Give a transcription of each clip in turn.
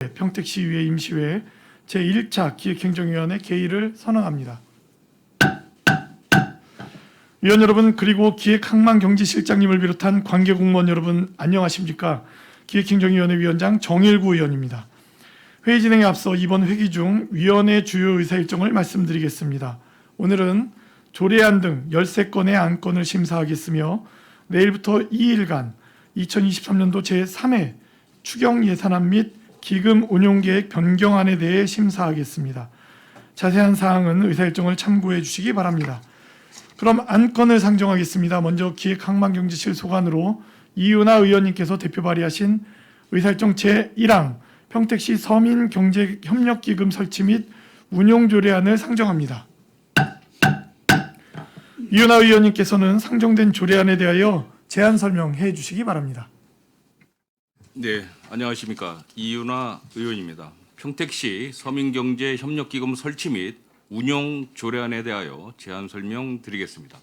제 평택시의회 임시회 제1차 기획행정위원회 개의를 선언합니다. 위원 여러분, 그리고 기획항만경제실장님을 비롯한 관계공무원 여러분, 안녕하십니까? 기획행정위원회 위원장 정일구 의원입니다. 회의 진행에 앞서 이번 회기 중 위원회 주요 의사일정을 말씀드리겠습니다. 오늘은 조례안 등 13건의 안건을 심사하겠으며 내일부터 2일간 2023년도 제3회 추경 예산안 및 기금 운용계획 변경안에 대해 심사하겠습니다. 자세한 사항은 의사일정을 참고해 주시기 바랍니다. 그럼 안건을 상정하겠습니다. 먼저 기획항만경제실 소관으로 이윤아 의원님께서 대표 발의하신 의사일정 제1항 평택시 서민경제협력기금 설치 및 운용조례안을 상정합니다. 이윤아 의원님께서는 상정된 조례안에 대하여 제안 설명해 주시기 바랍니다. 네, 안녕하십니까. 이윤아 의원입니다. 평택시 서민경제협력기금 설치 및 운용 조례안에 대하여 제안 설명드리겠습니다.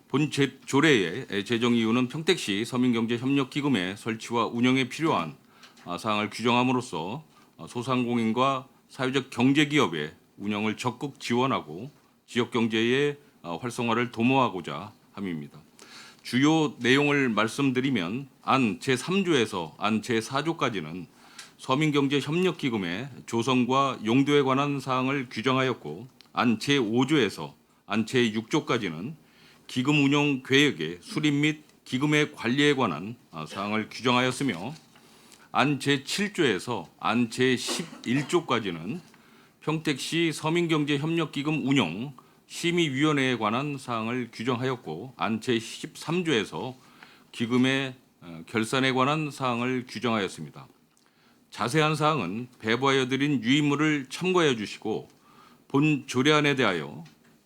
본 조례의 제정 이유는 평택시 서민경제협력기금의 설치와 운영에 필요한 사항을 규정함으로써 소상공인과 사회적 경제기업의 운영을 적극 지원하고 지역경제의 활성화를 도모하고자 함입니다. 주요 내용을 말씀드리면 안 제3조에서 안 제4조까지는 서민경제협력기금의 조성과 용도에 관한 사항을 규정하였고 안 제5조에서 안 제6조까지는 기금 운용 계획의 수립 및 기금의 관리에 관한 사항을 규정하였으며 안 제7조에서 안 제11조까지는 평택시 서민경제협력기금 운용 심의위원회에 관한 사항을 규정하였고 안 제13조에서 기금의 결산에 관한 사항을 규정하였습니다. 자세한 사항은 배부하여 드린 유의물을 참고해 주시고 본 조례안에 대하여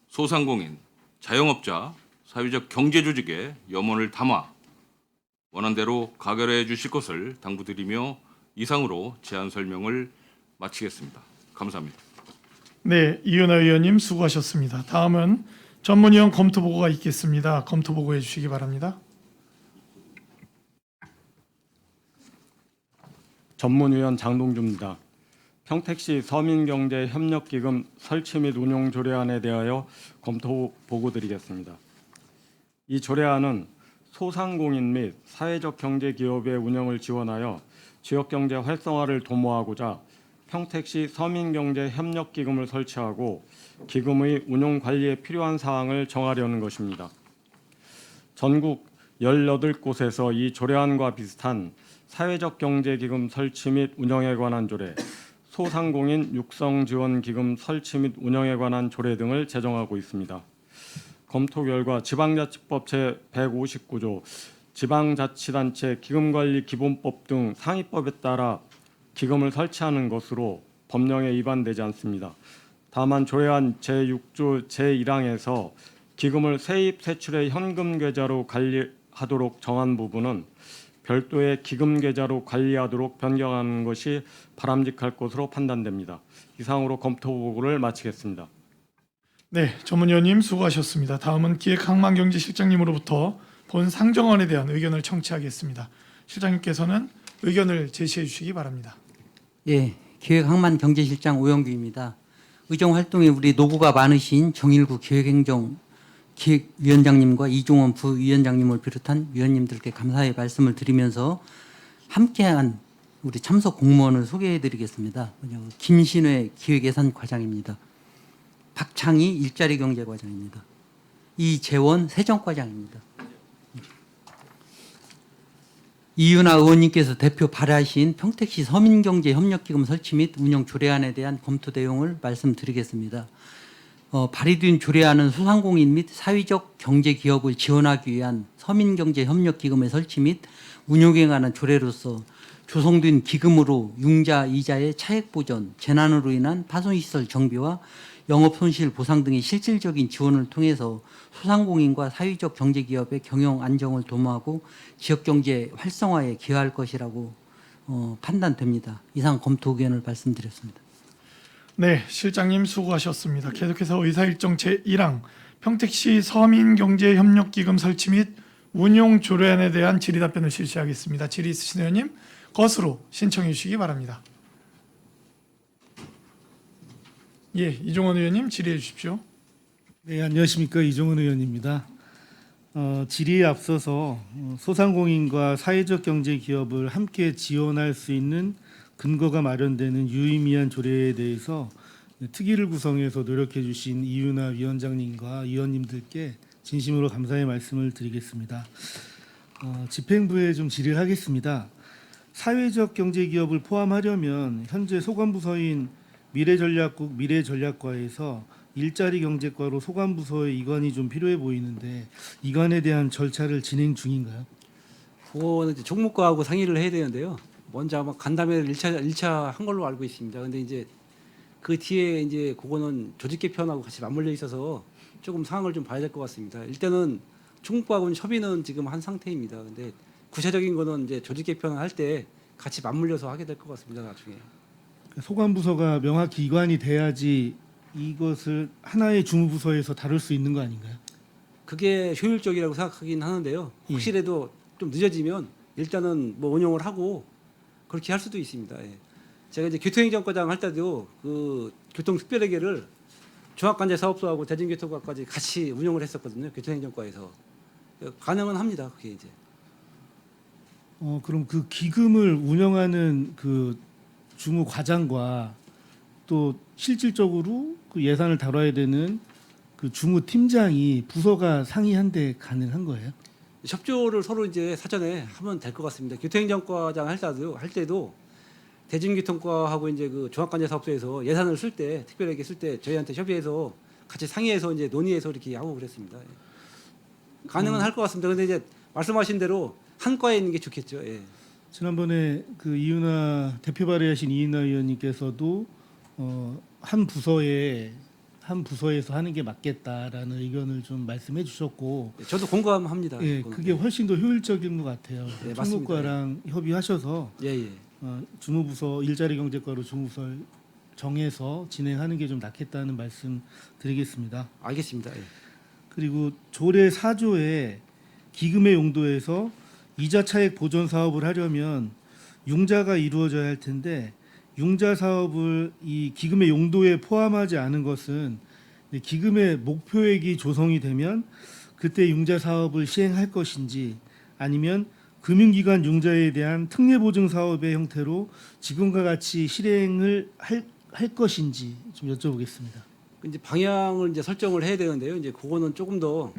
소상공인, 자영업자, 사회적 경제조직의 염원을 담아 원안대로 가결해 주실 것을 당부드리며 이상으로 제안 설명을 마치겠습니다. 감사합니다. 네, 이윤아 의원님 수고하셨습니다. 다음은 전문위원 검토보고가 있겠습니다. 검토보고해 주시기 바랍니다. 전문위원 장동주입니다. 평택시 서민경제협력기금 설치 및 운용 조례안에 대하여 검토 보고 드리겠습니다. 이 조례안은 소상공인 및 사회적 경제기업의 운영을 지원하여 지역경제 활성화를 도모하고자 평택시 서민경제협력기금을 설치하고 기금의 운용 관리에 필요한 사항을 정하려는 것입니다. 전국 18곳에서 이 조례안과 비슷한 사회적 경제기금 설치 및 운영에 관한 조례, 소상공인 육성지원기금 설치 및 운영에 관한 조례 등을 제정하고 있습니다. 검토 결과 지방자치법 제159조 지방자치단체 기금관리기본법 등 상위법에 따라 기금을 설치하는 것으로 법령에 위반되지 않습니다. 다만 조례안 제6조 제1항에서 기금을 세입 세출의 현금 계좌로 관리하도록 정한 부분은 별도의 기금 계좌로 관리하도록 변경하는 것이 바람직할 것으로 판단됩니다. 이상으로 검토 보고를 마치겠습니다. 네, 전문위원님 수고하셨습니다. 다음은 기획항만경제실장님으로부터 본 상정안에 대한 의견을 청취하겠습니다. 실장님께서는 의견을 제시해 주시기 바랍니다. 예, 기획항만경제실장 오영규입니다. 의정활동에 우리 노고가 많으신 정일구 기획위원장님과 이종원 부위원장님을 비롯한 위원님들께 감사의 말씀을 드리면서 함께한 우리 참석 공무원을 소개해드리겠습니다. 김신회 기획예산과장입니다. 박창희 일자리경제과장입니다. 이재원 세정과장입니다. 이윤아 의원님께서 대표 발의하신 평택시 서민경제협력기금 설치 및 운영 조례안에 대한 검토 내용을 말씀드리겠습니다. 발의된 조례안은 소상공인 및 사회적 경제기업을 지원하기 위한 서민경제협력기금의 설치 및 운용에 관한 조례로서 조성된 기금으로 융자 이자의 차액 보전, 재난으로 인한 파손시설 정비와 영업손실 보상 등의 실질적인 지원을 통해서 소상공인과 사회적 경제기업의 경영 안정을 도모하고 지역경제 활성화에 기여할 것이라고 판단됩니다. 이상 검토 의견을 말씀드렸습니다. 네, 실장님 수고하셨습니다. 계속해서 의사일정 제1항 평택시 서민경제협력기금 설치 및 운용 조례안에 대한 질의 답변을 실시하겠습니다. 질의 있으신 의원님 것으로 신청해 주시기 바랍니다. 예, 이종원 의원님 질의해 주십시오. 네, 안녕하십니까. 이종훈 의원입니다. 질의에 앞서서 소상공인과 사회적 경제 기업을 함께 지원할 수 있는 근거가 마련되는 유의미한 조례에 대해서 특위를 구성해서 노력해 주신 이윤아 위원장님과 위원님들께 진심으로 감사의 말씀을 드리겠습니다. 집행부에 좀 질의를 하겠습니다. 사회적 경제 기업을 포함하려면 현재 소관부서인 미래전략국 미래전략과에서 일자리 경제과로 소관부서의 이관이 좀 필요해 보이는데 이관에 대한 절차를 진행 중인가요? 그거는 이제 총무과하고 상의를 해야 되는데요. 먼저 아마 간담회를 1차 한 걸로 알고 있습니다. 근데 이제 그 뒤에 이제 그거는 조직 개편하고 같이 맞물려 있어서 조금 상황을 좀 봐야 될 것 같습니다. 일단은 총무과하고는 협의는 지금 한 상태입니다. 근데 구체적인 거는 이제 조직 개편을 할 때 같이 맞물려서 하게 될 것 같습니다. 나중에. 소관부서가 명확히 이관이 돼야지 이것을 하나의 주무부서에서 다룰 수 있는 거 아닌가요? 그게 효율적이라고 생각하긴 하는데요. 혹시라도 좀 늦어지면 일단은 뭐 운영을 하고 그렇게 할 수도 있습니다. 예. 제가 이제 교통행정과장 할 때도 그 교통특별회계를 종합관제사업소하고 대중교통과까지 같이 운영을 했었거든요. 교통행정과에서 가능은 합니다. 그게 이제. 그럼 그 기금을 운영하는 그 주무과장과 또 실질적으로 그 예산을 다뤄야 되는 그 주무팀장이 부서가 상의한데 가능한 거예요? 협조를 서로 이제 사전에 하면 될 것 같습니다. 교통행정과장 할 때도 대중교통과하고 이제 그 종합관제사업소에서 예산을 쓸 때 특별하게 쓸 때 저희한테 협의해서 같이 상의해서 이제 논의해서 이렇게 하고 그랬습니다. 예. 가능은 할 것 같습니다. 근데 이제 말씀하신 대로 한 과에 있는 게 좋겠죠. 예. 지난번에 그 이윤아 대표 발의하신 이윤아 의원님께서도 한 부서에서 하는 게 맞겠다라는 의견을 좀 말씀해 주셨고, 저도 공감합니다. 예, 그거는. 그게 훨씬 더 효율적인 것 같아요. 네, 총무과랑 협의하셔서 예, 예. 주무부서 일자리 경제과로 주무부서 정해서 진행하는 게 좀 낫겠다는 말씀 드리겠습니다. 알겠습니다. 예. 그리고 조례 4조에 기금의 용도에서 이자 차액 보존 사업을 하려면 융자가 이루어져야 할 텐데 융자 사업을 이 기금의 용도에 포함하지 않은 것은 기금의 목표액이 조성이 되면 그때 융자 사업을 시행할 것인지 아니면 금융기관 융자에 대한 특례 보증 사업의 형태로 지금과 같이 실행을 할 것인지 좀 여쭤보겠습니다. 이제 방향을 이제 설정을 해야 되는데요. 이제 그거는 조금 더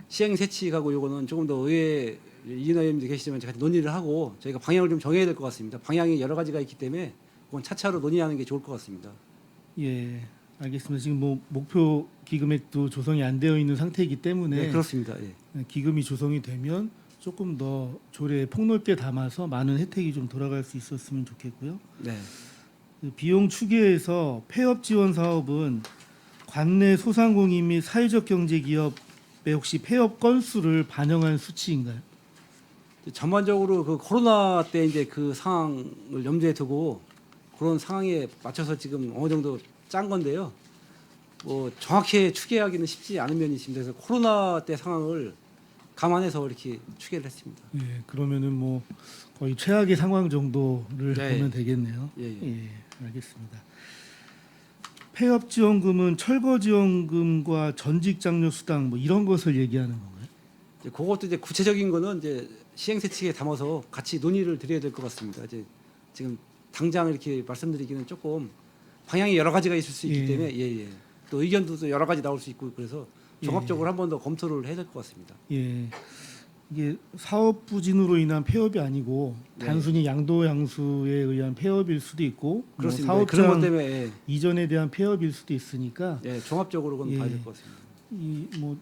시행 세칙하고 요거는 조금 더 의회 이인하 의원님도 계시지만 같이 논의를 하고 저희가 방향을 좀 정해야 될 것 같습니다. 방향이 여러 가지가 있기 때문에 그건 차차로 논의하는 게 좋을 것 같습니다. 예, 알겠습니다. 지금 뭐 목표 기금액도 조성이 안 되어 있는 상태이기 때문에 네, 그렇습니다. 예. 기금이 조성이 되면 조금 더 조례에 폭넓게 담아서 많은 혜택이 좀 돌아갈 수 있었으면 좋겠고요. 네. 그 비용 추계에서 폐업 지원 사업은 관내 소상공인 및 사회적 경제 기업의 혹시 폐업 건수를 반영한 수치인가요? 전반적으로 그 코로나 때 이제 그 상황을 염두에 두고 그런 상황에 맞춰서 지금 어느 정도 짠 건데요. 뭐 정확히 추계하기는 쉽지 않은 면이 있습니다. 그래서 코로나 때 상황을 감안해서 이렇게 추계를 했습니다. 예, 그러면은 뭐 거의 최악의 상황 정도를 네. 보면 되겠네요. 예, 예. 알겠습니다. 폐업 지원금은 철거 지원금과 전직 장려 수당 뭐 이런 것을 얘기하는 건가요? 이제 그것도 이제 구체적인 거는 이제 시행 세칙에 담아서 같이 논의를 드려야 될 것 같습니다. 이제 지금 당장 이렇게 말씀드리기는 조금 방향이 여러 가지가 있을 수 있기 예. 때문에 예. 또 의견도 또 여러 가지 나올 수 있고 그래서 종합적으로 한 번 더 검토를 해야 될 것 같습니다. 예. 이게 사업 부진으로 인한 폐업이 아니고 네. 단순히 양도 양수에 의한 폐업일 수도 있고 뭐 그렇습니다. 사업장 그런 것 때문에 예. 이전에 대한 폐업일 수도 있으니까 예, 종합적으로 그건 예. 봐야 될 것 같습니다. 이 뭐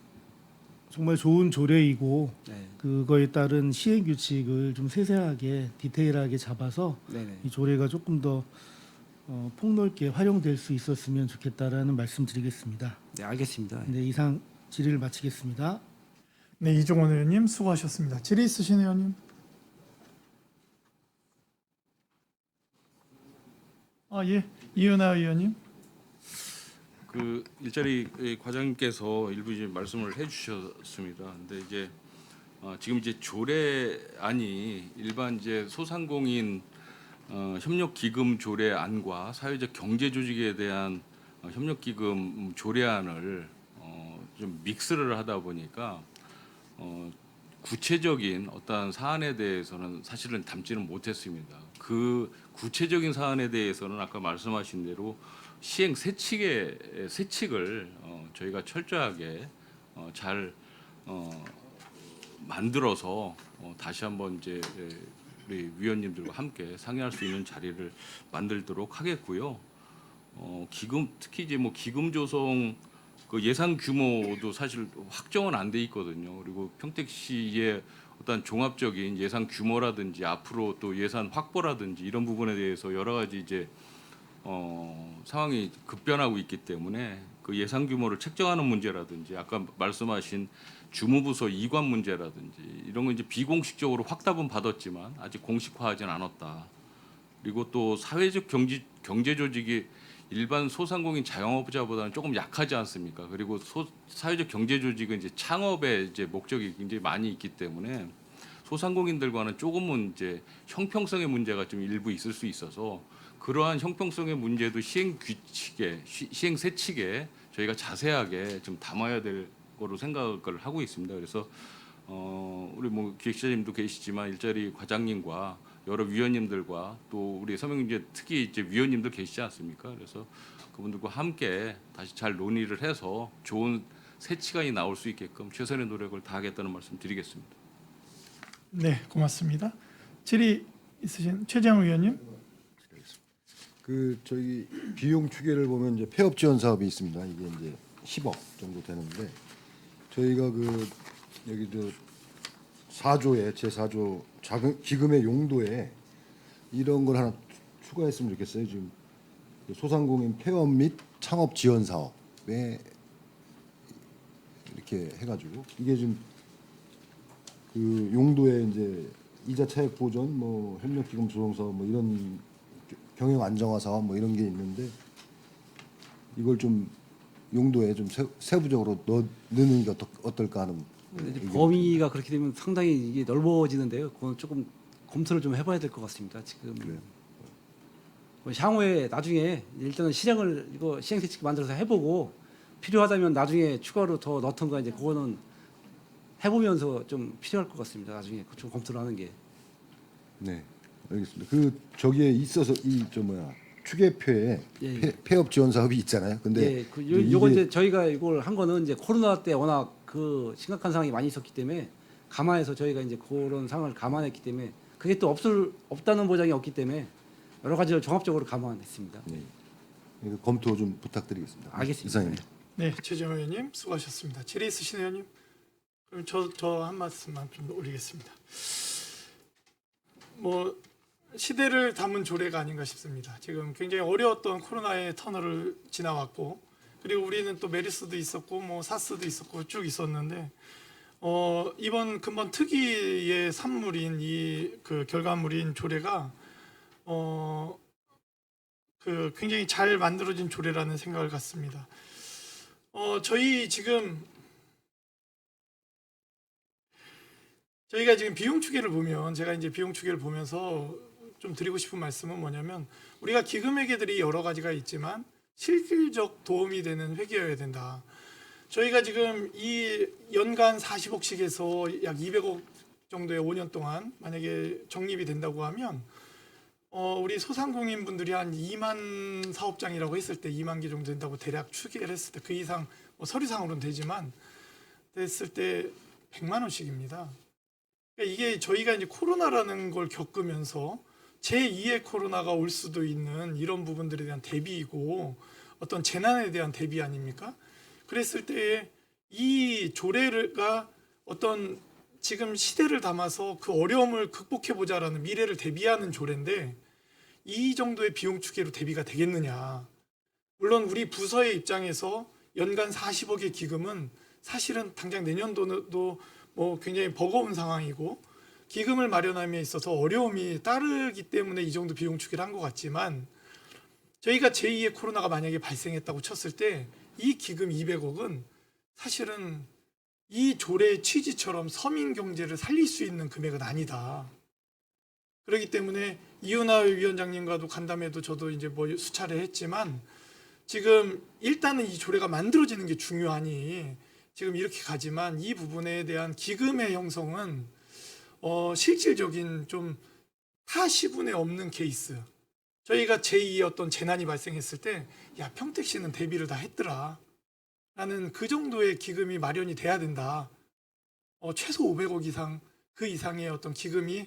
정말 좋은 조례이고 네. 그거에 따른 시행 규칙을 좀 세세하게 디테일하게 잡아서 네네. 이 조례가 조금 더 폭넓게 활용될 수 있었으면 좋겠다라는 말씀드리겠습니다. 네, 알겠습니다. 네, 이상 질의를 마치겠습니다. 네, 이종원 의원님 수고하셨습니다. 질의 있으신 의원님? 예, 이윤아 의원님. 그 일자리 과장님께서 일부 이제 말씀을 해주셨습니다. 근데 이제 지금 이제 조례안이 일반 이제 소상공인 협력 기금 조례안과 사회적 경제 조직에 대한 협력기금 조례안을 좀 믹스를 하다 보니까 구체적인 어떤 사안에 대해서는 사실은 담지는 못했습니다. 그 구체적인 사안에 대해서는 아까 말씀하신 대로 시행 세칙을 저희가 철저하게 잘 만들어서 다시 한번 이제 우리 위원님들과 함께 상의할 수 있는 자리를 만들도록 하겠고요. 기금 특히 이제 뭐 기금 조성 그 예산 규모도 사실 확정은 안 돼 있거든요. 그리고 평택시의 어떤 종합적인 예산 규모라든지 앞으로 또 예산 확보라든지 이런 부분에 대해서 여러 가지 이제 상황이 급변하고 있기 때문에 그 예산 규모를 책정하는 문제라든지 아까 말씀하신 주무부서 이관 문제라든지 이런 건 이제 비공식적으로 확답은 받았지만 아직 공식화하진 않았다. 그리고 또 사회적 경제 조직이 일반 소상공인 자영업자보다는 조금 약하지 않습니까? 그리고 사회적 경제 조직은 이제 창업의 이제 목적이 굉장히 많이 있기 때문에 소상공인들과는 조금은 이제 형평성의 문제가 좀 일부 있을 수 있어서 그러한 형평성의 문제도 시행 규칙에 시행 세칙에 저희가 자세하게 좀 담아야 될 거로 생각을 하고 있습니다. 그래서 우리 뭐 기획자님도 계시지만 일자리 과장님과 여러 위원님들과 또 우리 서명경제 특히 이제 위원님들 계시지 않습니까? 그래서 그분들과 함께 다시 잘 논의를 해서 좋은 세치안이 나올 수 있게끔 최선의 노력을 다하겠다는 말씀 드리겠습니다. 네, 고맙습니다. 질의 있으신 최재형 의원님. 그 저희 비용 추계를 보면 이제 폐업 지원 사업이 있습니다. 이게 이제 10억 정도 되는데 저희가 그 여기 저 4조에 제4조 기금의 용도에 이런 걸 하나 추가했으면 좋겠어요. 지금 소상공인 폐업 및 창업 지원 사업에 이렇게 해가지고 이게 지금 그 용도에 이제 이자 차액 보전, 뭐 협력기금 조성 사업, 뭐 이런 경영 안정화 사업 뭐 이런 게 있는데 이걸 좀 용도에 좀 세부적으로 넣는 게 어떨까 하는. 이제 범위가 그렇게 되면 상당히 이게 넓어지는데요. 그건 조금 검토를 좀 해봐야 될 것 같습니다. 지금 그래요. 뭐 향후에 나중에 일단은 실행을 이거 시행세칙 만들어서 해보고 필요하다면 나중에 추가로 더 넣던가 이제 그거는 해보면서 좀 필요할 것 같습니다. 나중에 좀 검토를 하는 게. 네, 알겠습니다. 그 저기에 있어서 이 저 뭐야 추계표에 예. 폐업 지원 사업이 있잖아요. 근데 예, 요거 이제 저희가 이걸 한 거는 이제 코로나 때 워낙 그 심각한 상황이 많이 있었기 때문에 감안해서 저희가 이제 그런 상황을 감안했기 때문에 그게 또 없다는 보장이 없기 때문에 여러 가지를 종합적으로 감안했습니다. 네, 이거 검토 좀 부탁드리겠습니다. 알겠습니다. 이상입니다. 네, 최재형 의원님 수고하셨습니다. 질의 있으신 의원님. 그럼 저 한 말씀만 좀 올리겠습니다. 뭐 시대를 담은 조례가 아닌가 싶습니다. 지금 굉장히 어려웠던 코로나의 터널을 지나왔고, 그리고 우리는 또 메르스도 있었고, 뭐 사스도 있었고 쭉 있었는데, 이번 근본 특위의 산물인 이 그 결과물인 조례가 그 굉장히 잘 만들어진 조례라는 생각을 갖습니다. 저희가 지금 비용 추계를 보면 제가 이제 비용 추계를 보면서 좀 드리고 싶은 말씀은 뭐냐면 우리가 기금 회계들이 여러 가지가 있지만 실질적 도움이 되는 회계여야 된다. 저희가 지금 이 연간 40억씩 해서 약 200억 정도의 5년 동안 만약에 적립이 된다고 하면 우리 소상공인 분들이 한 2만 사업장이라고 했을 때 2만 개 정도 된다고 대략 추계를 했을 때 그 이상 뭐 서류상으로는 되지만 됐을 때 100만 원씩입니다. 그러니까 이게 저희가 이제 코로나라는 걸 겪으면서 제2의 코로나가 올 수도 있는 이런 부분들에 대한 대비이고 어떤 재난에 대한 대비 아닙니까? 그랬을 때에 이 조례가 어떤 지금 시대를 담아서 그 어려움을 극복해보자라는 미래를 대비하는 조례인데 이 정도의 비용 추계로 대비가 되겠느냐. 물론 우리 부서의 입장에서 연간 40억의 기금은 사실은 당장 내년도도 뭐 굉장히 버거운 상황이고 기금을 마련함에 있어서 어려움이 따르기 때문에 이 정도 비용 추계를 한 것 같지만 저희가 제2의 코로나가 만약에 발생했다고 쳤을 때 이 기금 200억은 사실은 이 조례의 취지처럼 서민 경제를 살릴 수 있는 금액은 아니다. 그렇기 때문에 이윤하 위원장님과도 간담회도 저도 이제 뭐 수차례 했지만 지금 일단은 이 조례가 만들어지는 게 중요하니 지금 이렇게 가지만 이 부분에 대한 기금의 형성은 실질적인 좀 타시분에 없는 케이스. 저희가 제2의 어떤 재난이 발생했을 때, 야, 평택시는 대비를 다 했더라. 라는 그 정도의 기금이 마련이 돼야 된다. 최소 500억 이상, 그 이상의 어떤 기금이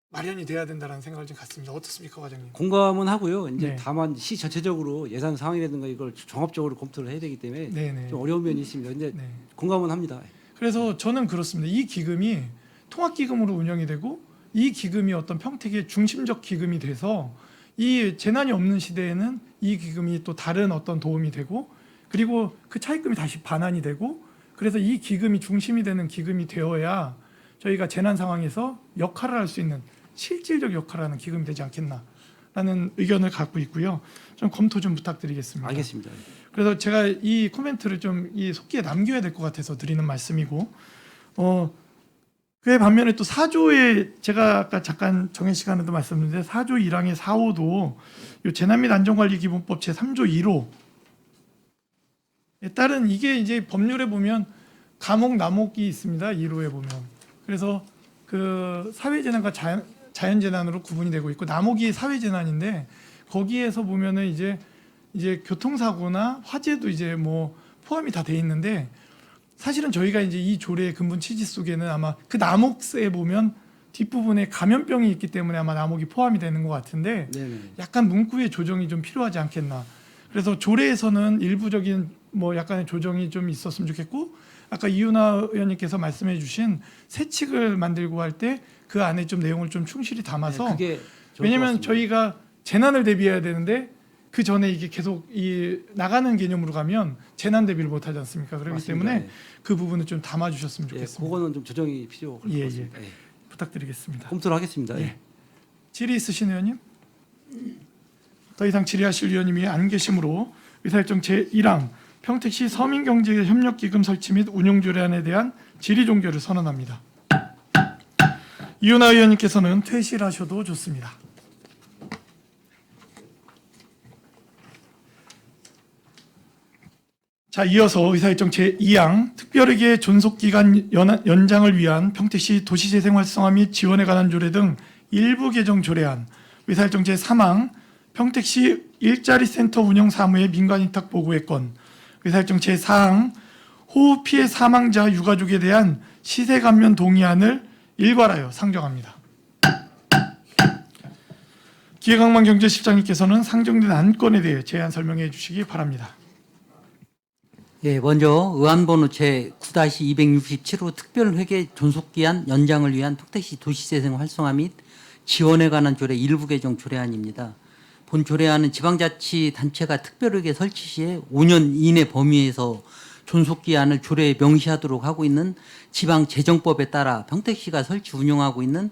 마련이 돼야 된다라는 생각을 좀 갖습니다. 어떻습니까, 과장님? 공감은 하고요. 이제 네. 다만 시 전체적으로 예산 상황이라든가 이걸 종합적으로 검토를 해야 되기 때문에 네네. 좀 어려운 면이 있습니다. 근데 네. 공감은 합니다. 그래서 저는 그렇습니다. 이 기금이 통합기금으로 운영이 되고 이 기금이 어떤 평택의 중심적 기금이 돼서 이 재난이 없는 시대에는 이 기금이 또 다른 어떤 도움이 되고 그리고 그 차입금이 다시 반환이 되고 그래서 이 기금이 중심이 되는 기금이 되어야 저희가 재난 상황에서 역할을 할 수 있는 실질적 역할을 하는 기금이 되지 않겠나라는 의견을 갖고 있고요. 좀 검토 좀 부탁드리겠습니다. 알겠습니다. 그래서 제가 이 코멘트를 좀 이 속기에 남겨야 될 것 같아서 드리는 말씀이고, 그에 반면에 또 4조에 제가 아까 잠깐 정해 시간에도 말씀드렸는데 4조 1항의 4호도 이 재난 및 안전관리기본법 제 3조 1호에 따른 이게 이제 법률에 보면 감옥 남옥이 있습니다. 1호에 보면. 그래서 그 사회재난과 자연재난으로 구분이 되고 있고 남옥이 사회재난인데 거기에서 보면은 이제 교통사고나 화재도 이제 뭐 포함이 다 돼 있는데 사실은 저희가 이제 이 조례의 근본 취지 속에는 아마 그 남옥에 보면 뒷부분에 감염병이 있기 때문에 아마 남옥이 포함이 되는 것 같은데 네네. 약간 문구의 조정이 좀 필요하지 않겠나. 그래서 조례에서는 일부적인 뭐 약간의 조정이 좀 있었으면 좋겠고 아까 이윤아 의원님께서 말씀해 주신 세칙을 만들고 할 때 그 안에 좀 내용을 좀 충실히 담아서 그게 좋을 것 왜냐면 같습니다. 저희가 재난을 대비해야 되는데 그 전에 이게 계속 이 나가는 개념으로 가면 재난 대비를 못 하지 않습니까? 그렇기 맞습니다. 때문에 네. 그 부분을 좀 담아 주셨으면 예, 좋겠습니다. 그거는 좀 조정이 필요할 것 예, 같습니다. 예. 부탁드리겠습니다. 검토를 하겠습니다. 예. 예. 질의 있으신 의원님? 더 이상 질의하실 의원님이 안 계시므로 의사일정 제1항 평택시 서민경제협력기금 설치 및 운용조례안에 대한 질의 종결을 선언합니다. 이윤아 의원님께서는 퇴실하셔도 좋습니다. 자, 이어서 의사일정 제2항 특별회계 존속기간 연장을 위한 평택시 도시재생 활성화 및 지원에 관한 조례 등 일부 개정 조례안, 의사일정 제3항 평택시 일자리 센터 운영 사무의 민간위탁 보고의 건, 의사일정 제4항 호우 피해 사망자 유가족에 대한 시세 감면 동의안을 일괄하여 상정합니다. 기획항만경제실장님께서는 상정된 안건에 대해 제안 설명해 주시기 바랍니다. 예, 먼저 의안번호 제 9-267호 특별회계 존속기한 연장을 위한 평택시 도시재생 활성화 및 지원에 관한 조례 일부 개정 조례안입니다. 본 조례안은 지방자치단체가 특별회계 설치 시에 5년 이내 범위에서 존속기한을 조례에 명시하도록 하고 있는 지방재정법에 따라 평택시가 설치 운영하고 있는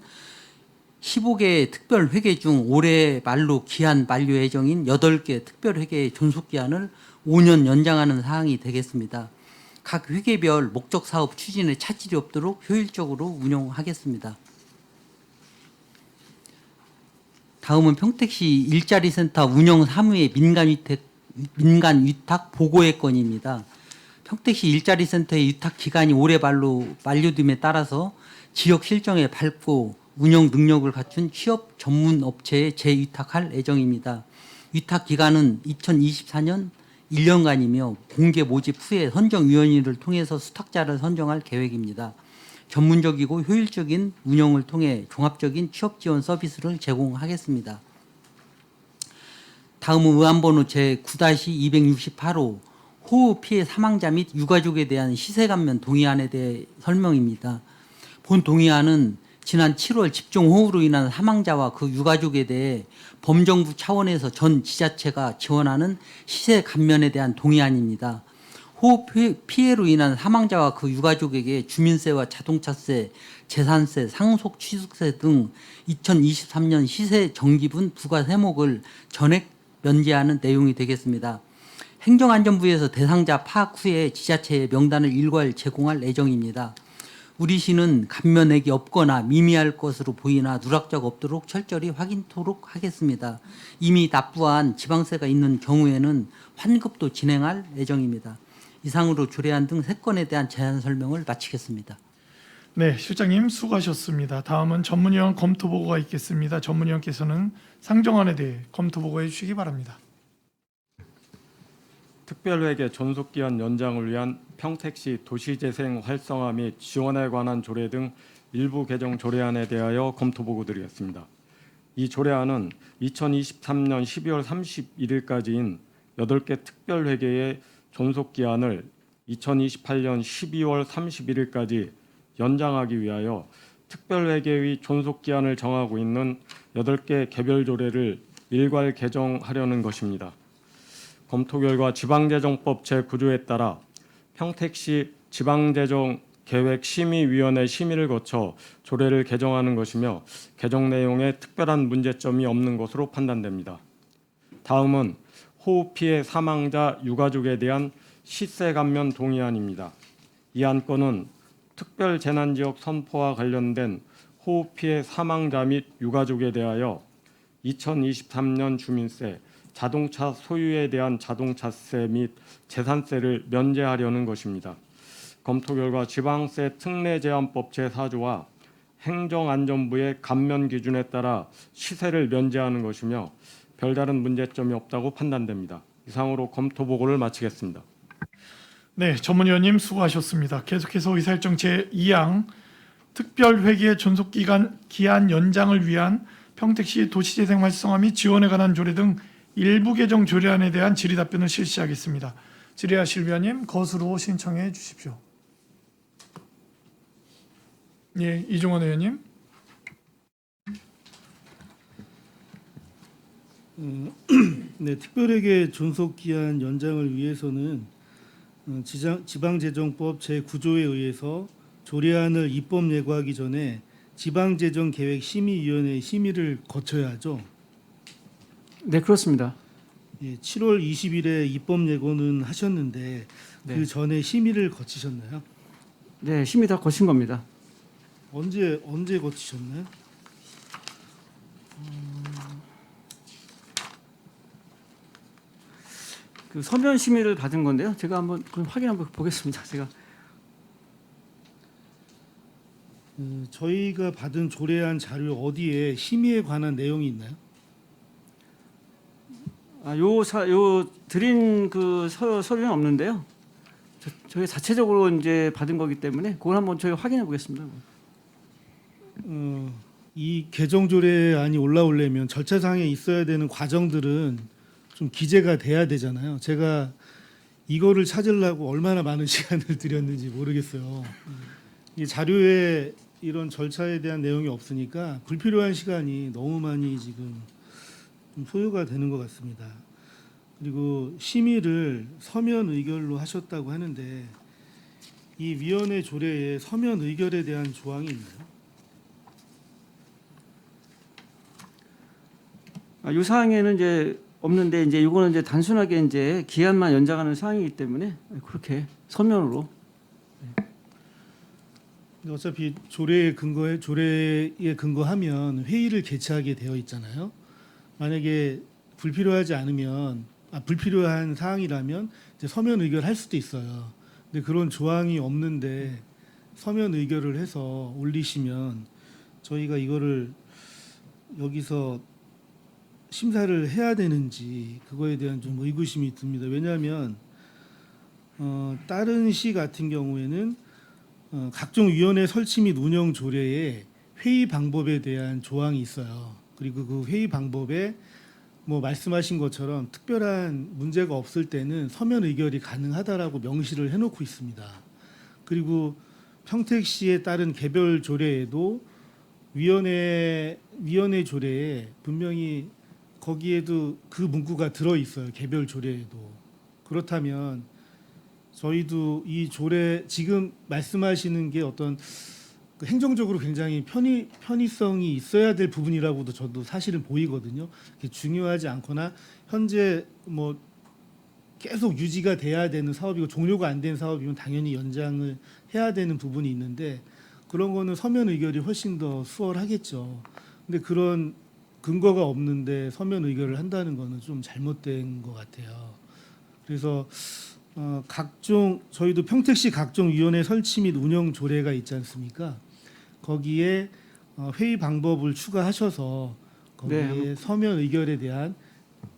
15개의 특별회계 중 올해 말로 기한 만료 예정인 8개 특별회계의 존속기한을 5년 연장하는 사항이 되겠습니다. 각 회계별 목적 사업 추진에 차질이 없도록 효율적으로 운영하겠습니다. 다음은 평택시 일자리센터 운영 사무의 민간 위탁 보고의 건입니다. 평택시 일자리센터의 위탁 기간이 올해 말로 만료됨에 따라서 지역 실정에 밝고 운영 능력을 갖춘 취업 전문 업체에 재위탁할 예정입니다. 위탁 기간은 2024년 1년간이며 공개 모집 후에 선정위원회를 통해서 수탁자를 선정할 계획입니다. 전문적이고 효율적인 운영을 통해 종합적인 취업 지원 서비스를 제공하겠습니다. 다음은 의안번호 제 9-268호 호우 피해 사망자 및 유가족에 대한 시세 감면 동의안에 대해 설명입니다. 본 동의안은 지난 7월 집중호우로 인한 사망자와 그 유가족에 대해 범정부 차원에서 전 지자체가 지원하는 시세 감면에 대한 동의안입니다. 호우 피해로 인한 사망자와 그 유가족에게 주민세와 자동차세, 재산세, 상속 취득세 등 2023년 시세 정기분 부과 세목을 전액 면제하는 내용이 되겠습니다. 행정안전부에서 대상자 파악 후에 지자체에 명단을 일괄 제공할 예정입니다. 우리 시는 감면액이 없거나 미미할 것으로 보이나 누락자가 없도록 철저히 확인토록 하겠습니다. 이미 납부한 지방세가 있는 경우에는 환급도 진행할 예정입니다. 이상으로 조례안 등 3건에 대한 제안 설명을 마치겠습니다. 네, 실장님 수고하셨습니다. 다음은 전문위원 검토 보고가 있겠습니다. 전문위원께서는 상정안에 대해 검토 보고해 주시기 바랍니다. 특별회계 존속기한 연장을 위한 평택시 도시재생 활성화 및 지원에 관한 조례 등 일부 개정 조례안에 대하여 검토 보고 드리겠습니다. 이 조례안은 2023년 12월 31일까지인 8개 특별회계의 존속기한을 2028년 12월 31일까지 연장하기 위하여 특별회계의 존속기한을 정하고 있는 8개 개별 조례를 일괄 개정하려는 것입니다. 검토 결과 지방재정법 제9조에 따라 평택시 지방재정계획심의위원회 심의를 거쳐 조례를 개정하는 것이며 개정 내용에 특별한 문제점이 없는 것으로 판단됩니다. 다음은 호우 피해 사망자 유가족에 대한 시세 감면 동의안입니다. 이 안건은 특별 재난지역 선포와 관련된 호우 피해 사망자 및 유가족에 대하여 2023년 주민세, 자동차 소유에 대한 자동차세 및 재산세를 면제하려는 것입니다. 검토 결과 지방세 특례제한법 제4조와 행정안전부의 감면 기준에 따라 시세를 면제하는 것이며 별다른 문제점이 없다고 판단됩니다. 이상으로 검토 보고를 마치겠습니다. 네, 전문위원님 수고하셨습니다. 계속해서 의사일정 제2항 특별회계 존속기간 기한 연장을 위한 평택시 도시재생 활성화 및 지원에 관한 조례 등 일부 개정 조례안에 대한 질의 답변을 실시하겠습니다. 질의하실 위원님 거수로 신청해 주십시오. 예, 이종원 의원님. 네, 특별회계 존속기한 연장을 위해서는 지방재정법 제9조에 의해서 조례안을 입법 예고하기 전에 지방재정계획심의위원회 심의를 거쳐야 하죠. 네, 그렇습니다. 예, 7월 20일에 입법 예고는 하셨는데 네. 그 전에 심의를 거치셨나요? 네, 심의 다 거친 겁니다. 언제 거치셨나요? 그 서면 심의를 받은 건데요. 제가 한번 그럼 확인 한번 보겠습니다. 제가 저희가 받은 조례안 자료 어디에 심의에 관한 내용이 있나요? 요 드린 그 서류는 없는데요. 저희 자체적으로 이제 받은 거기 때문에 그걸 한번 저희 확인해 보겠습니다. 이 개정 조례안이 올라오려면 절차상에 있어야 되는 과정들은 좀 기재가 돼야 되잖아요. 제가 이거를 찾으려고 얼마나 많은 시간을 들였는지 모르겠어요. 이 자료에 이런 절차에 대한 내용이 없으니까 불필요한 시간이 너무 많이 지금 좀 소요가 되는 것 같습니다. 그리고 심의를 서면 의결로 하셨다고 하는데 이 위원회 조례에 서면 의결에 대한 조항이 있나요? 이 사항에는 이제 없는데 이제 이거는 이제 단순하게 이제 기한만 연장하는 사항이기 때문에 그렇게 서면으로. 어차피 조례에 근거하면 회의를 개최하게 되어 있잖아요. 만약에 불필요한 사항이라면 이제 서면 의결할 수도 있어요. 근데 그런 조항이 없는데 서면 의결을 해서 올리시면 저희가 이거를 여기서 심사를 해야 되는지 그거에 대한 좀 의구심이 듭니다. 왜냐하면 다른 시 같은 경우에는 각종 위원회 설치 및 운영 조례에 회의 방법에 대한 조항이 있어요. 그리고 그 회의 방법에 뭐 말씀하신 것처럼 특별한 문제가 없을 때는 서면 의결이 가능하다라고 명시를 해놓고 있습니다. 그리고 평택시에 따른 개별 조례에도 위원회 조례에 분명히 거기에도 그 문구가 들어 있어요. 개별 조례에도. 그렇다면 저희도 이 조례 지금 말씀하시는 게 어떤 그 행정적으로 굉장히 편의성이 있어야 될 부분이라고도 저도 사실은 보이거든요. 중요하지 않거나 현재 뭐 계속 유지가 돼야 되는 사업이고 종료가 안 된 사업이면 당연히 연장을 해야 되는 부분이 있는데 그런 거는 서면 의결이 훨씬 더 수월하겠죠. 근데 그런 근거가 없는데 서면 의결을 한다는 거는 좀 잘못된 것 같아요. 그래서 각종 저희도 평택시 각종 위원회 설치 및 운영 조례가 있지 않습니까? 거기에 회의 방법을 추가하셔서 거기에 서면 의결에 대한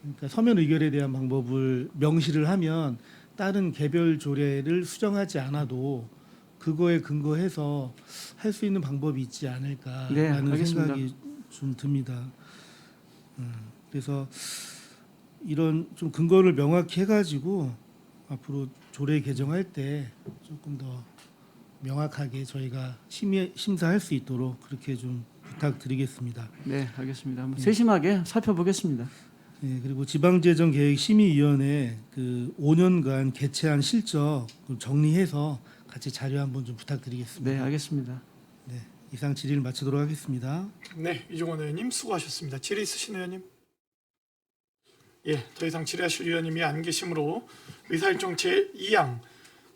그러니까 서면 의결에 대한 방법을 명시를 하면 다른 개별 조례를 수정하지 않아도 그거에 근거해서 할 수 있는 방법이 있지 않을까라는 알겠습니다. 생각이 좀 듭니다. 그래서 이런 좀 근거를 명확히 해가지고 앞으로 조례 개정할 때 조금 더 명확하게 저희가 심사할 수 있도록 그렇게 좀 부탁드리겠습니다. 네, 알겠습니다. 한번 세심하게 살펴보겠습니다. 네, 그리고 지방재정계획심의위원회 그 5년간 개최한 실적 정리해서 같이 자료 한번 좀 부탁드리겠습니다. 네, 알겠습니다. 네, 이상 질의를 마치도록 하겠습니다. 네, 이종원 의원님 수고하셨습니다. 질의 있으신 의원님? 예, 더 이상 질의하실 의원님이 안 계시므로 의사일정 제2항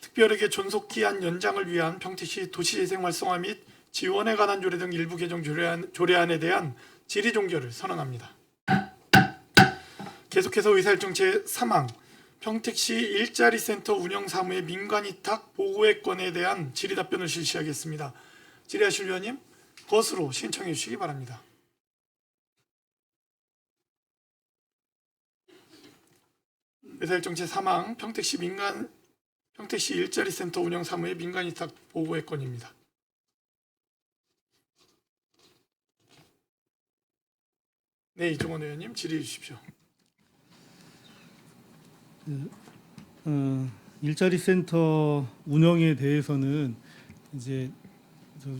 특별하게 존속기한 연장을 위한 평택시 도시재생 활성화 및 지원에 관한 조례 등 일부 개정 조례안에 대한 질의 종결을 선언합니다. 계속해서 의사일정 제3항 평택시 일자리 센터 운영 사무의 민간 위탁 보고의 건에 대한 질의 답변을 실시하겠습니다. 질의하실 의원님 것으로 신청해 주시기 바랍니다. 의사일정 제3항 평택시 일자리 센터 운영 사무의 민간 위탁 보고의 건입니다. 네, 이종원 의원님 질의해 주십시오. 일자리 센터 운영에 대해서는 이제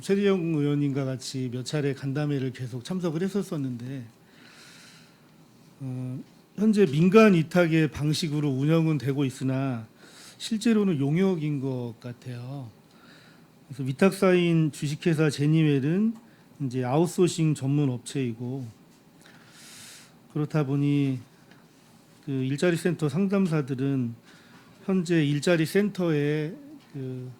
최재형 의원님과 같이 몇 차례 간담회를 계속 참석을 했었었는데 현재 민간 위탁의 방식으로 운영은 되고 있으나 실제로는 용역인 것 같아요. 그래서 위탁사인 주식회사 제니웰은 이제 아웃소싱 전문 업체이고 그렇다 보니 그 일자리 센터 상담사들은 현재 일자리 센터에 그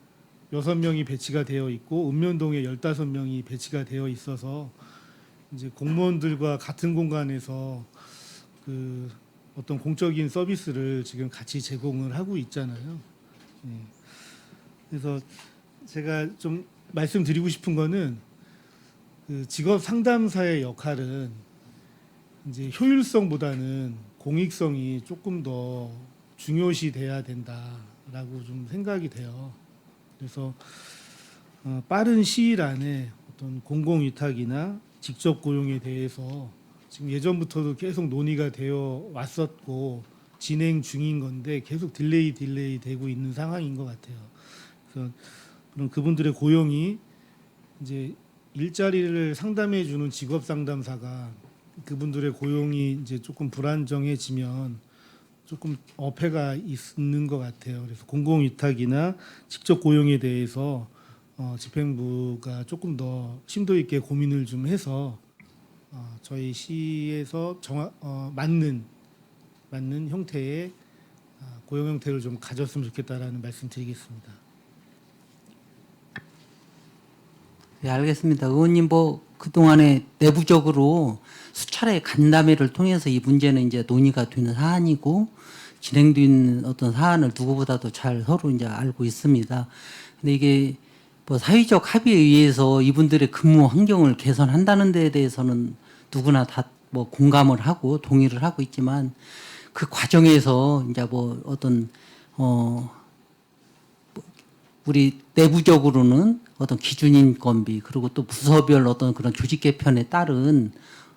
6명이 배치가 되어 있고 읍면동에 15명이 배치가 되어 있어서 이제 공무원들과 같은 공간에서 그 어떤 공적인 서비스를 지금 같이 제공을 하고 있잖아요. 예. 그래서 제가 좀 말씀드리고 싶은 거는 그 직업 상담사의 역할은 이제 효율성보다는 공익성이 조금 더 중요시 돼야 된다라고 좀 생각이 돼요. 그래서 빠른 시일 안에 어떤 공공위탁이나 직접 고용에 대해서 지금 예전부터도 계속 논의가 되어 왔었고 진행 중인 건데 계속 딜레이 되고 있는 상황인 것 같아요. 그래서 그런 그분들의 고용이 이제 일자리를 상담해 주는 직업 상담사가 그분들의 고용이 이제 조금 불안정해지면 조금 어폐가 있는 것 같아요. 그래서 공공위탁이나 직접 고용에 대해서 집행부가 조금 더 심도 있게 고민을 좀 해서 저희 시에서 맞는 형태의 고용 형태를 좀 가졌으면 좋겠다라는 말씀드리겠습니다. 네, 알겠습니다. 의원님 뭐 그동안에 내부적으로 수차례 간담회를 통해서 이 문제는 이제 논의가 되는 사안이고 진행된 어떤 사안을 누구보다도 잘 서로 이제 알고 있습니다. 근데 이게 뭐 사회적 합의에 의해서 이분들의 근무 환경을 개선한다는 데에 대해서는 누구나 다 뭐 공감을 하고 동의를 하고 있지만 그 과정에서 이제 뭐 어떤 우리 내부적으로는 어떤 기준인건비 그리고 또 부서별 어떤 그런 조직 개편에 따른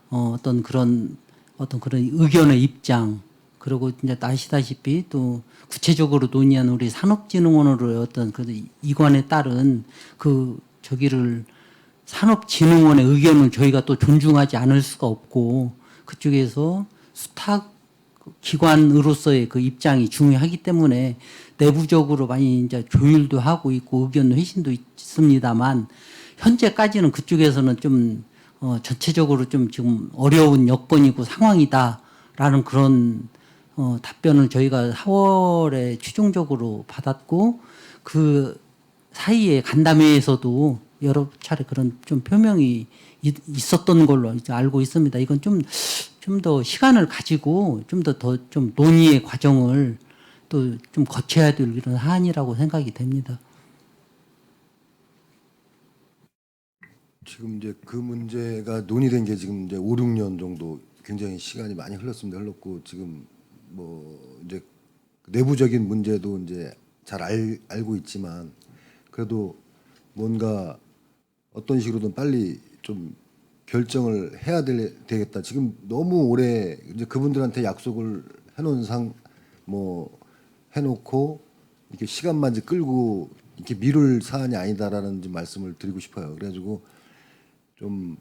어떤 그런 의견의 입장 그리고 이제 아시다시피 또 구체적으로 논의한 우리 산업진흥원으로의 어떤 그 이관에 따른 그 저기를 산업진흥원의 의견을 저희가 또 존중하지 않을 수가 없고 그쪽에서 수탁 기관으로서의 그 입장이 중요하기 때문에 내부적으로 많이 이제 조율도 하고 있고 의견 회신도 있습니다만 현재까지는 그쪽에서는 좀 전체적으로 좀 지금 어려운 여건이고 상황이다라는 그런 답변을 저희가 4월에 최종적으로 받았고 그 사이에 간담회에서도 여러 차례 그런 좀 표명이 있었던 걸로 이제 알고 있습니다. 이건 좀 더 시간을 가지고 좀 논의의 과정을 또 좀 거쳐야 될 이런 사안이라고 생각이 됩니다. 지금 이제 그 문제가 논의된 게 지금 이제 5, 6년 정도 굉장히 시간이 많이 흘렀고 지금 뭐 이제 내부적인 문제도 이제 잘 알고 있지만 그래도 뭔가 어떤 식으로든 빨리 좀 결정을 해야 되겠다. 지금 너무 오래 이제 그분들한테 약속을 해놓은 해놓고 이렇게 시간만 이제 끌고 이렇게 미룰 사안이 아니다라는 좀 말씀을 드리고 싶어요. 그래가지고 좀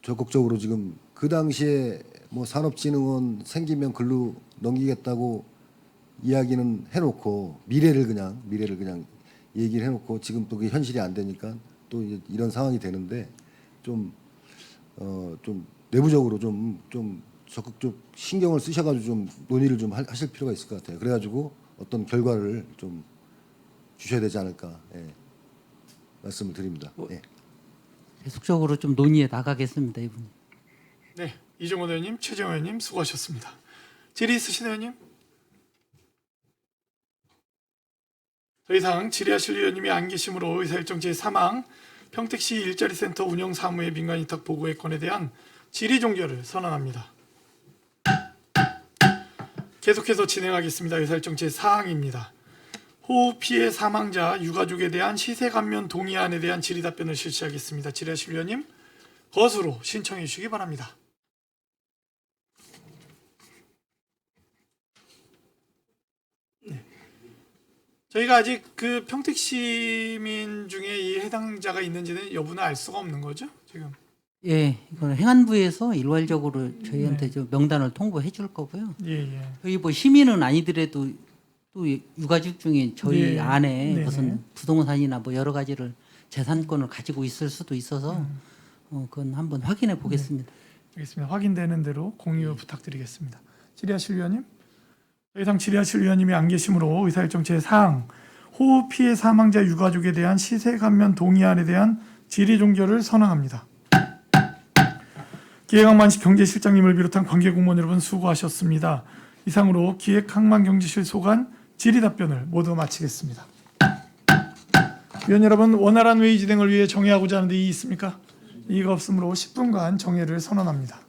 적극적으로 지금 그 당시에 뭐 산업진흥원 생기면 글로 넘기겠다고 이야기는 해놓고 미래를 그냥 얘기를 해놓고 지금 또 그게 현실이 안 되니까 또 이런 상황이 되는데 좀 내부적으로 좀 적극적 신경을 쓰셔가지고 좀 논의를 좀 하실 필요가 있을 것 같아요. 그래가지고 어떤 결과를 좀 주셔야 되지 않을까 말씀을 드립니다. 예. 계속적으로 좀 논의해 나가겠습니다, 이분. 네, 이종원 의원님, 최재형 의원님 수고하셨습니다. 질의 있으신 의원님? 더 이상 질의하실 의원님이 안 계심으로 의사일정 제3항 평택시 일자리센터 운영 사무의 민간 위탁 보고의 건에 대한 질의 종결을 선언합니다. 계속해서 진행하겠습니다. 의사일정 제4항입니다. 호우 피해 사망자 유가족에 대한 시세 감면 동의안에 대한 질의 답변을 실시하겠습니다. 질의하실 의원님 거수로 신청해 주시기 바랍니다. 네. 저희가 아직 그 평택 시민 중에 이 해당자가 있는지는 여부는 알 수가 없는 거죠, 지금? 예, 이건 행안부에서 일괄적으로 저희한테 저 명단을 통보해 줄 거고요. 예. 여기 뭐 시민은 아니더라도 또 유가족 중에 저희 네. 안에 네네. 무슨 부동산이나 뭐 여러 가지를 재산권을 가지고 있을 수도 있어서 그건 한번 확인해 보겠습니다. 알겠습니다. 확인되는 대로 공유 부탁드리겠습니다. 질의하실 위원님? 더 이상 질의하실 위원님이 안 계시므로 의사일정 제4항 호우 피해 사망자 유가족에 대한 시세 감면 동의안에 대한 질의 종결을 선언합니다. 기획항만식 경제실장님을 비롯한 관계공무원 여러분 수고하셨습니다. 이상으로 기획항만경제실 소관 질의 답변을 모두 마치겠습니다. 위원 여러분, 원활한 회의 진행을 위해 정회하고자 하는 데 이의 있습니까? 이의가 없으므로 10분간 정회를 선언합니다.